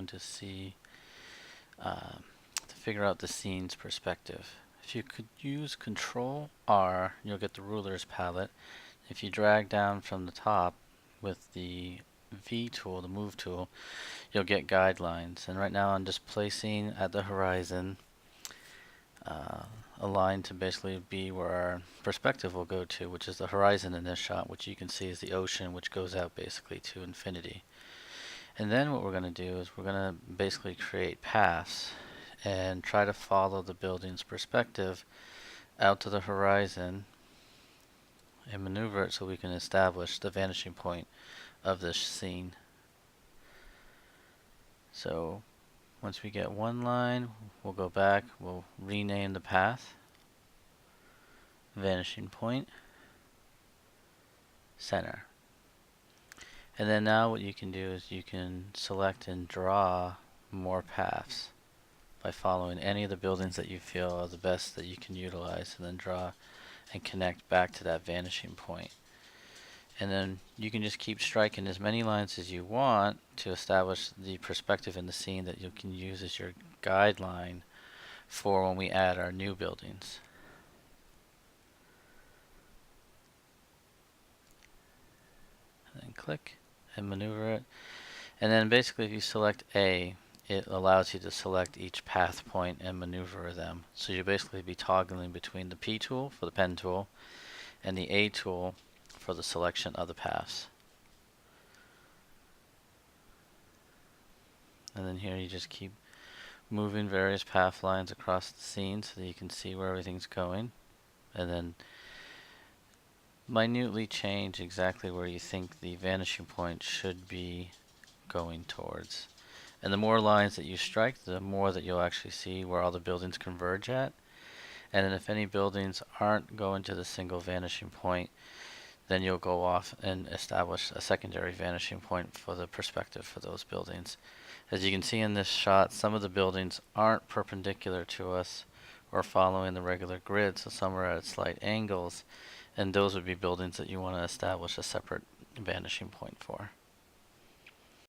to see, to figure out the scene's perspective. If you could use Control R, you'll get the rulers palette. If you drag down from the top with the V tool, the move tool, you'll get guidelines. And right now I'm just placing at the horizon a line to basically be where our perspective will go to, which is the horizon in this shot, which you can see is the ocean, which goes out basically to infinity. And then what we're going to do is we're going to basically create paths and try to follow the building's perspective out to the horizon and maneuver it so we can establish the vanishing point of this scene. So once we get one line, we'll go back, we'll rename the path, vanishing point, center. And then now what you can do is you can select and draw more paths by following any of the buildings that you feel are the best that you can utilize, and then draw and connect back to that vanishing point. And then you can just keep striking as many lines as you want to establish the perspective in the scene that you can use as your guideline for when we add our new buildings. And then click and maneuver it. And then basically if you select A, it allows you to select each path point and maneuver them. So you'll basically be toggling between the P tool for the pen tool and the A tool for the selection of the paths. And then here you just keep moving various path lines across the scene so that you can see where everything's going, and then minutely change exactly where you think the vanishing point should be going towards. And the more lines that you strike, the more that you'll actually see where all the buildings converge at. And then if any buildings aren't going to the single vanishing point, then you'll go off and establish a secondary vanishing point for the perspective for those buildings. As you can see in this shot, some of the buildings aren't perpendicular to us or following the regular grid, so some are at slight angles, and those would be buildings that you want to establish a separate vanishing point for.